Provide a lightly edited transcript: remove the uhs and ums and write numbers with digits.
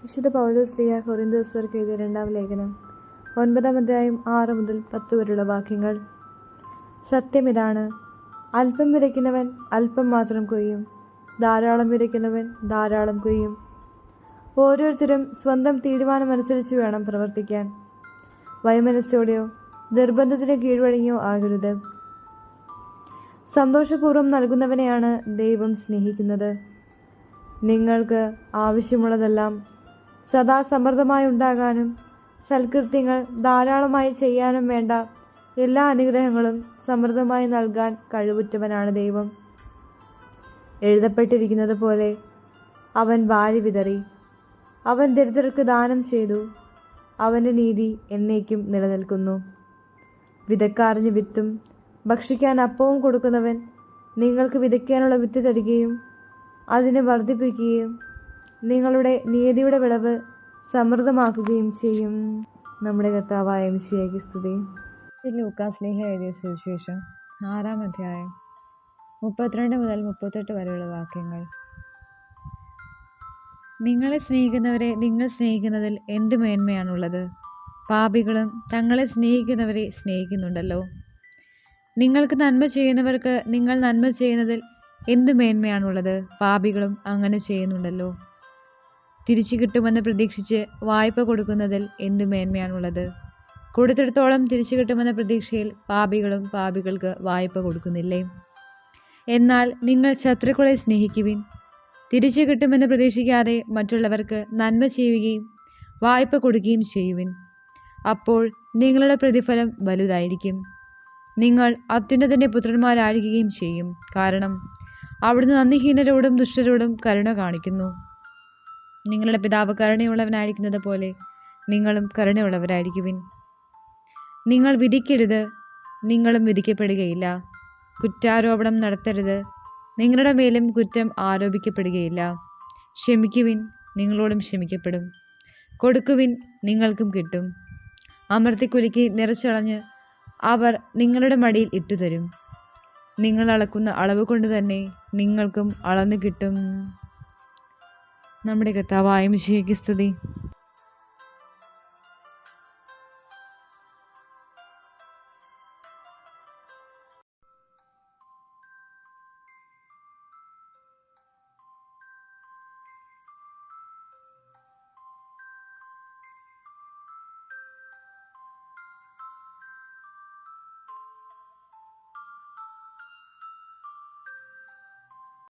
വിശുദ്ധ പൗലോസ് ശ്ലീഹ കൊരിന്ത്യർക്ക് എഴുതിയ 2-ാം ലേഖനം 9-ാം അധ്യായം 6 മുതൽ 10 വരെയുള്ള വാക്യങ്ങൾ. സത്യം ഇതാണ്: അല്പം വിതയ്ക്കുന്നവൻ അല്പം മാത്രം കൊയ്യും, ധാരാളം വിതയ്ക്കുന്നവൻ ധാരാളം കൊയ്യും. ഓരോരുത്തരും സ്വന്തം തീരുമാനമനുസരിച്ച് വേണം പ്രവർത്തിക്കാൻ. വൈമനസ്സോടെയോ നിർബന്ധത്തിന് കീഴ്വഴങ്ങിയോ ആകരുത്. സന്തോഷപൂർവ്വം നൽകുന്നവനെയാണ് ദൈവം സ്നേഹിക്കുന്നത്. നിങ്ങൾക്ക് ആവശ്യമുള്ളതെല്ലാം സദാ സമൃദ്ധമായി ഉണ്ടാകാനും സൽകൃത്യങ്ങൾ ധാരാളമായി ചെയ്യാനും വേണ്ട എല്ലാ അനുഗ്രഹങ്ങളും സമൃദ്ധമായി നൽകാൻ കഴിവുറ്റവനാണ് ദൈവം. എഴുതപ്പെട്ടിരിക്കുന്നത് പോലെ, അവൻ വാരി വിതറി, അവൻ ദരിദ്രർക്ക് ദാനം ചെയ്തു, അവൻ്റെ നീതി എന്നേക്കും നിലനിൽക്കുന്നു. വിതക്കാരന് വിത്തും ഭക്ഷിക്കാൻ അപ്പവും കൊടുക്കുന്നവൻ നിങ്ങൾക്ക് വിതയ്ക്കാനുള്ള വിത്ത് തരികയും അതിനെ വർദ്ധിപ്പിക്കുകയും നിങ്ങളുടെ നീതിയുടെ വിളവ് സമൃദ്ധമാക്കുകയും ചെയ്യും. നമ്മുടെ കർത്താവായ മിശിഹായ്ക്ക് സ്തുതി. ലൂക്കാ ശ്ലീഹ എഴുതിയ സുവിശേഷം 6-ാം അധ്യായം 32 മുതൽ 38 വരെയുള്ള വാക്യങ്ങൾ. നിങ്ങളെ സ്നേഹിക്കുന്നവരെ നിങ്ങൾ സ്നേഹിക്കുന്നതിൽ എന്ത് മേന്മയാണുള്ളത്? പാപികളും തങ്ങളെ സ്നേഹിക്കുന്നവരെ സ്നേഹിക്കുന്നുണ്ടല്ലോ. നിങ്ങൾക്ക് നന്മ ചെയ്യുന്നവർക്ക് നിങ്ങൾ നന്മ ചെയ്യുന്നതിൽ എന്തു മേന്മയാണുള്ളത്? പാപികളും അങ്ങനെ ചെയ്യുന്നുണ്ടല്ലോ. തിരിച്ചു കിട്ടുമെന്ന് പ്രതീക്ഷിച്ച് വായ്പ കൊടുക്കുന്നതിൽ എന്തു മേന്മയാണുള്ളത്? കൊടുത്തിടത്തോളം തിരിച്ചു കിട്ടുമെന്ന പ്രതീക്ഷയിൽ പാപികളും പാപികൾക്ക് വായ്പ കൊടുക്കുന്നില്ലേ? എന്നാൽ നിങ്ങൾ ശത്രുക്കളെ സ്നേഹിക്കുവിൻ, തിരിച്ചു കിട്ടുമെന്ന് പ്രതീക്ഷിക്കാതെ മറ്റുള്ളവർക്ക് നന്മ ചെയ്യുകയും വായ്പ കൊടുക്കുകയും ചെയ്യുവിൻ. അപ്പോൾ നിങ്ങളുടെ പ്രതിഫലം വലുതായിരിക്കും. നിങ്ങൾ അത്യുന്നതൻ്റെ പുത്രന്മാരായിരിക്കുകയും ചെയ്യും. കാരണം അവിടുന്ന് നന്ദിഹീനരോടും ദുഷ്ടരോടും കരുണ കാണിക്കുന്നു. നിങ്ങളുടെ പിതാവ് കരുണയുള്ളവനായിരിക്കുന്നത് പോലെ നിങ്ങളും കരുണയുള്ളവരായിരിക്കുവിൻ. നിങ്ങൾ വിധിക്കരുത്, നിങ്ങളും വിധിക്കപ്പെടുകയില്ല. കുറ്റാരോപണം നടത്തരുത്, നിങ്ങളുടെ മേലും കുറ്റം ആരോപിക്കപ്പെടുകയില്ല. ക്ഷമിക്കുവിൻ, നിങ്ങളോടും ക്ഷമിക്കപ്പെടും. കൊടുക്കുവിൻ, നിങ്ങൾക്കും കിട്ടും. അമർത്തിക്കുലുക്കി നിറച്ചളഞ്ഞ് അവർ നിങ്ങളുടെ മടിയിൽ ഇട്ടുതരും. നിങ്ങൾ അളക്കുന്ന അളവ് കൊണ്ട് തന്നെ നിങ്ങൾക്കും അളന്നു കിട്ടും. നമ്മുടെ കർത്താവായ മിശിഹായ്ക്ക് സ്തുതി.